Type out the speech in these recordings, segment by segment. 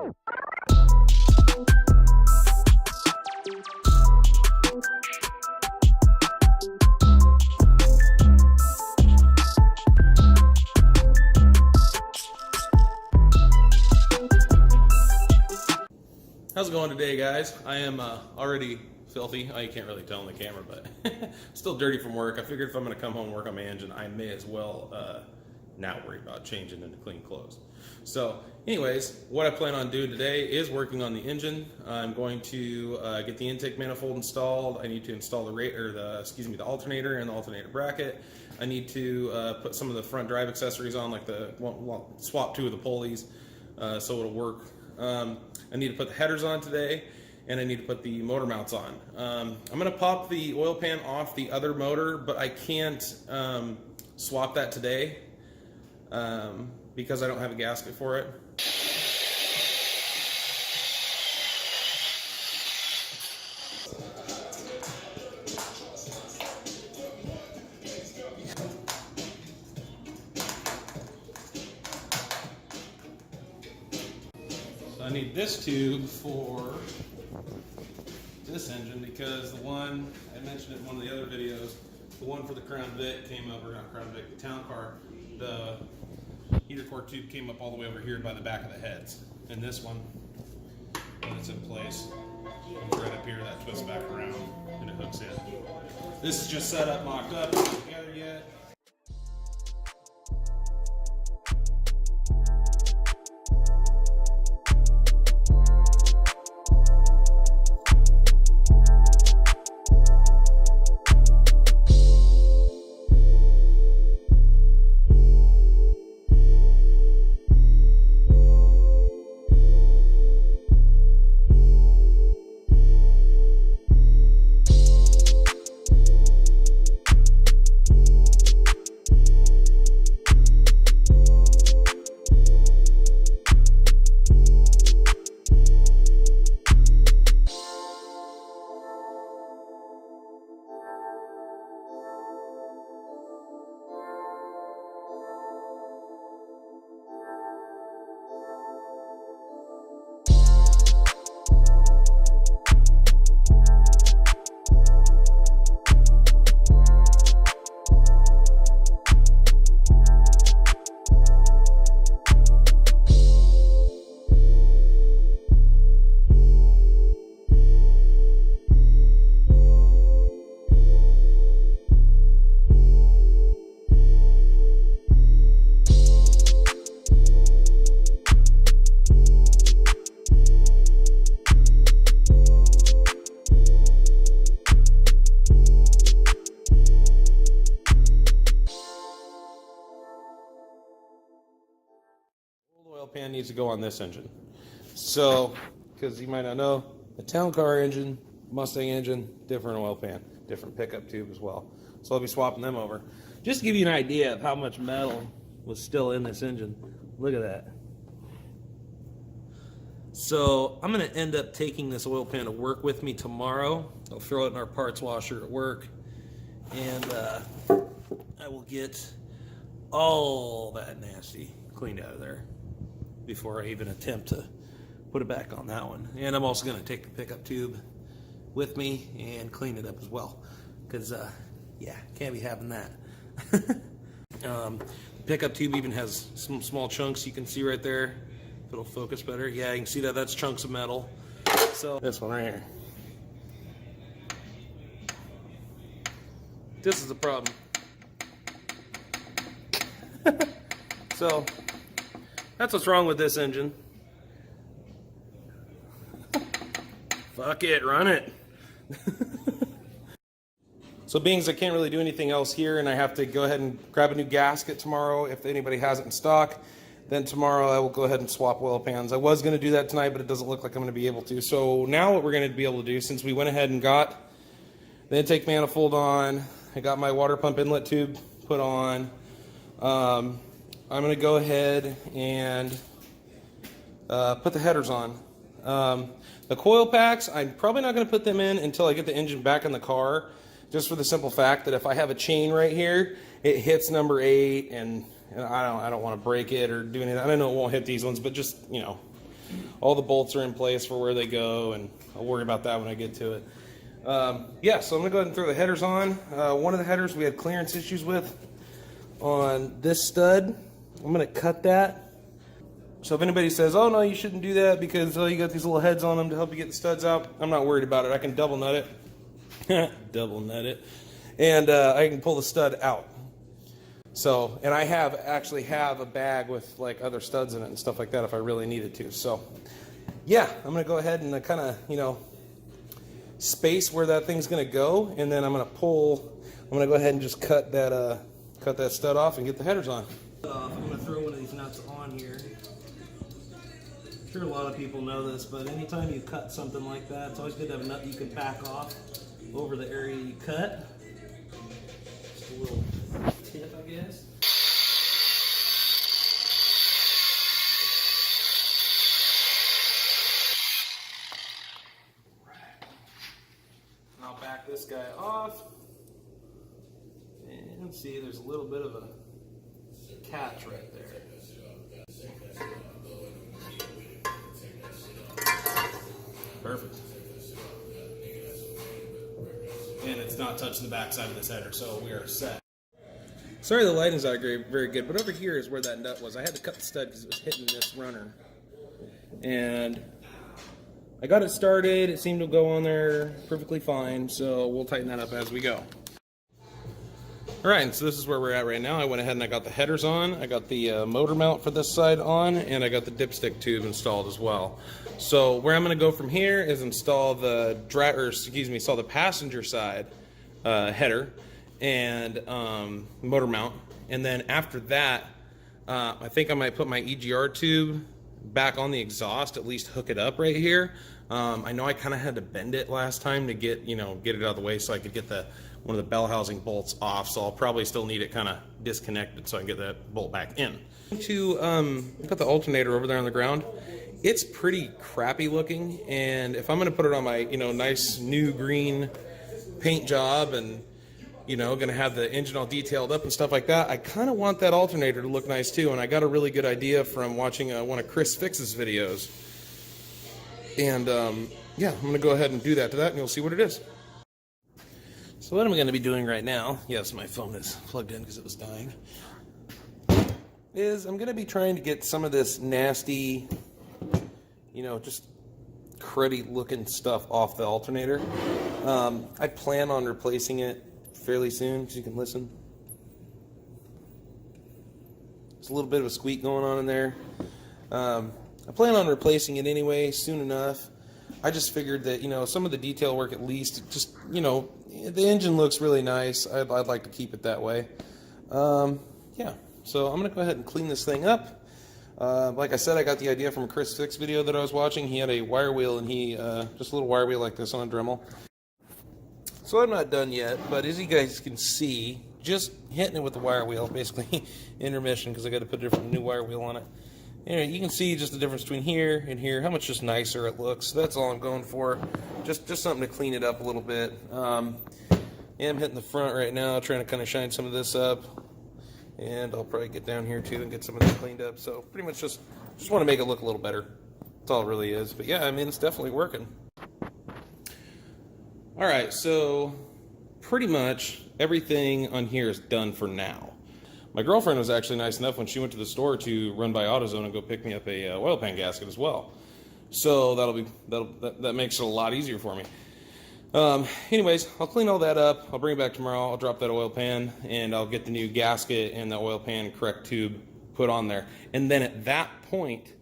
How's it going today, guys? I am already filthy. Oh, you can't really tell on the camera, but still dirty from work. I figured if I'm going to come home and work on my engine, I may as well not worry about changing into clean clothes. So anyways, what I plan on doing today is working on the engine. I'm going to get the intake manifold installed. I need to install the alternator and the alternator bracket. I need to put some of the front drive accessories on, like swap two of the pulleys so it'll work. I need to put the headers on today, and I need to put the motor mounts on. I'm going to pop the oil pan off the other motor, but I can't swap that today because I don't have a gasket for it. I need this tube for this engine because the one, I mentioned it in one of the other videos, the one for the Crown Vic came over, not Crown Vic, the Town Car, the heater core tube came up all the way over here by the back of the heads. And this one, when it's in place, comes right up here, that twists back around and it hooks in. This is just set up, mocked up, not together yet. Oil pan needs to go on this engine. So, because you might not know, the Town Car engine, Mustang engine, different oil pan, different pickup tube as well. So I'll be swapping them over. Just to give you an idea of how much metal was still in this engine. Look at that. So I'm going to end up taking this oil pan to work with me tomorrow. I'll throw it in our parts washer at work, and I will get all that nasty cleaned out of there before I even attempt to put it back on that one. And I'm also going to take the pickup tube with me and clean it up as well, because yeah, can't be having that. The pickup tube even has some small chunks you can see right there. If it'll focus better, yeah, you can see that that's chunks of metal. So this one right here, this is the problem. So that's what's wrong with this engine. Fuck it, run it. So being as I can't really do anything else here, and I have to go ahead and grab a new gasket tomorrow if anybody has it in stock, then tomorrow I will go ahead and swap oil pans. I was going to do that tonight, but it doesn't look like I'm going to be able to. So now what we're going to be able to do, since we went ahead and got the intake manifold on, I got my water pump inlet tube put on, I'm going to go ahead and put the headers on. The coil packs, I'm probably not going to put them in until I get the engine back in the car, just for the simple fact that if I have a chain right here, it hits number 8, and I don't want to break it or do anything. I know it won't hit these ones, but just, you know, all the bolts are in place for where they go, and I'll worry about that when I get to it. Yeah, so I'm going to go ahead and throw the headers on. One of the headers we had clearance issues with on this stud. I'm going to cut that. So if anybody says, oh no, you shouldn't do that because you got these little heads on them to help you get the studs out, I'm not worried about it. I can double nut it. Double nut it. And I can pull the stud out. So, and I actually have a bag with like other studs in it and stuff like that if I really needed to. So, yeah, I'm going to go ahead and kind of, you know, space where that thing's going to go, and then I'm going to go ahead and just cut that stud off and get the headers on. I'm going to throw one of these nuts on here. I'm sure a lot of people know this, but anytime you cut something like that, it's always good to have a nut you can back off over the area you cut. Just a little tip, I guess. And I'll back this guy off. And see, there's a little bit of a catch right there. Perfect. And it's not touching the back side of this header, so we are set. Sorry the lighting's not very good, but over here is where that nut was. I had to cut the stud because it was hitting this runner. And I got it started. It seemed to go on there perfectly fine, so we'll tighten that up as we go. Alright, so this is where we're at right now. I went ahead and I got the headers on, I got the motor mount for this side on, and I got the dipstick tube installed as well. So where I'm going to go from here is install the install the passenger side header and motor mount, and then after that, I think I might put my EGR tube back on the exhaust, at least hook it up right here. I know I kind of had to bend it last time to get it out of the way so I could get one of the bell housing bolts off, so I'll probably still need it kind of disconnected so I can get that bolt back in. Put the alternator over there on the ground. It's pretty crappy looking, and if I'm going to put it on my nice new green paint job and going to have the engine all detailed up and stuff like that, I kind of want that alternator to look nice too, and I got a really good idea from watching one of Chris Fix's videos. And yeah, I'm going to go ahead and do that to that, and you'll see what it is. So what I'm going to be doing right now, yes, my phone is plugged in because it was dying, is I'm going to be trying to get some of this nasty, just cruddy looking stuff off the alternator. I plan on replacing it fairly soon, so you can listen. There's a little bit of a squeak going on in there. I plan on replacing it anyway soon enough. I just figured that, some of the detail work at least, just, the engine looks really nice. I'd like to keep it that way. Yeah, so I'm going to go ahead and clean this thing up. Like I said, I got the idea from a Chris Fix video that I was watching. He had a wire wheel, and just a little wire wheel like this on a Dremel. So I'm not done yet, but as you guys can see, just hitting it with the wire wheel, basically intermission, because I got to put a new wire wheel on it. Anyway, you can see just the difference between here and here, how much just nicer it looks. That's all I'm going for. Just something to clean it up a little bit. I'm hitting the front right now, trying to kind of shine some of this up. And I'll probably get down here too and get some of this cleaned up. So pretty much just want to make it look a little better. That's all it really is. But yeah, I mean, it's definitely working. Alright, so pretty much everything on here is done for now. My girlfriend was actually nice enough when she went to the store to run by AutoZone and go pick me up a oil pan gasket as well. So that makes it a lot easier for me. Anyways, I'll clean all that up. I'll bring it back tomorrow. I'll drop that oil pan, and I'll get the new gasket and the oil pan correct tube put on there. And then at that point,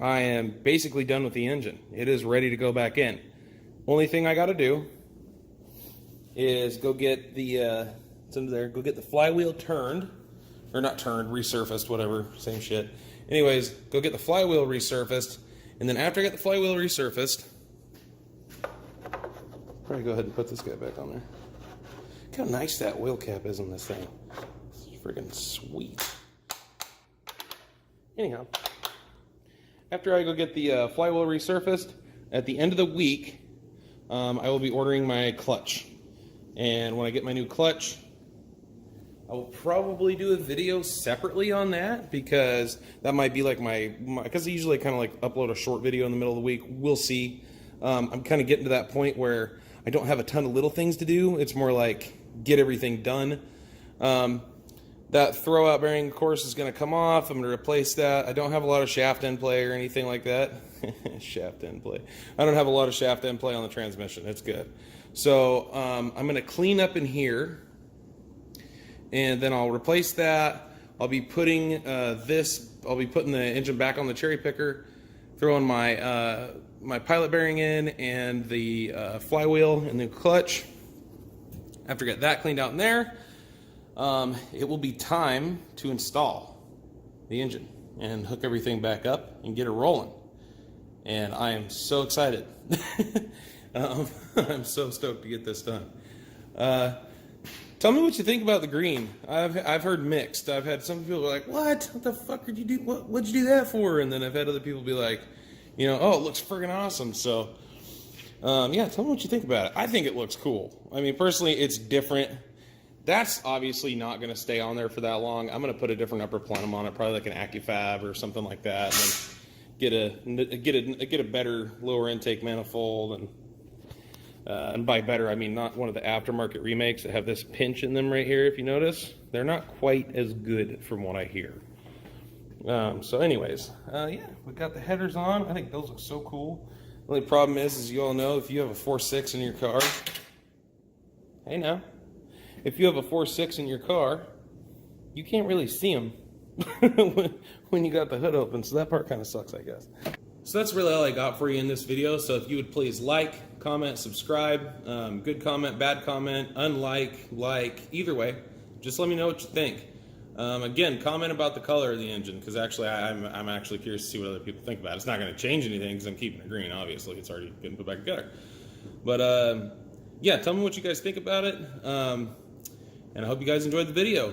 I am basically done with the engine. It is ready to go back in. Only thing I got to do is go get the go get the flywheel turned, or not turned, resurfaced, whatever, same shit. Anyways, go get the flywheel resurfaced, and then after I get the flywheel resurfaced, probably go ahead and put this guy back on there. Look how nice that oil cap is on this thing. It's freaking sweet. Anyhow, after I go get the flywheel resurfaced, at the end of the week, I will be ordering my clutch. And when I get my new clutch, I will probably do a video separately on that, because that might be like because I usually kind of like upload a short video in the middle of the week. We'll see. I'm kind of getting to that point where I don't have a ton of little things to do. It's more like get everything done. That throwout bearing, of course, is going to come off. I'm going to replace that. I don't have a lot of shaft end play or anything like that. Shaft end play. I don't have a lot of shaft end play on the transmission. It's good. So I'm going to clean up in here, and then I'll replace that. I'll be putting I'll be putting the engine back on the cherry picker, throwing my my pilot bearing in, and the flywheel and the clutch. After I get that cleaned out in there, it will be time to install the engine and hook everything back up and get it rolling. And I am so excited. I'm so stoked to get this done. Tell me what you think about the green. I've heard mixed. I've had some people be like, what the fuck did you do? What'd you do that for? And then I've had other people be like, oh, it looks friggin' awesome. So, yeah, tell me what you think about it. I think it looks cool. I mean, personally, it's different. That's obviously not going to stay on there for that long. I'm going to put a different upper plenum on it, probably like an AccuFab or something like that, and then get a better lower intake manifold. And by better, I mean not one of the aftermarket remakes that have this pinch in them right here. If you notice, they're not quite as good from what I hear. So anyways, yeah, we got the headers on. I think those look so cool. The only problem is, as you all know, if you have a 4.6 in your car, hey now, if you have a 4.6 in your car, you can't really see them when you got the hood open. So that part kind of sucks, I guess. So that's really all I got for you in this video. So if you would please like, comment, subscribe, good comment, bad comment, unlike, like, either way, just let me know what you think. Again, comment about the color of the engine, because actually I'm actually curious to see what other people think about it. It's not going to change anything because I'm keeping it green, obviously. It's already getting put back together. But yeah, tell me what you guys think about it. And I hope you guys enjoyed the video.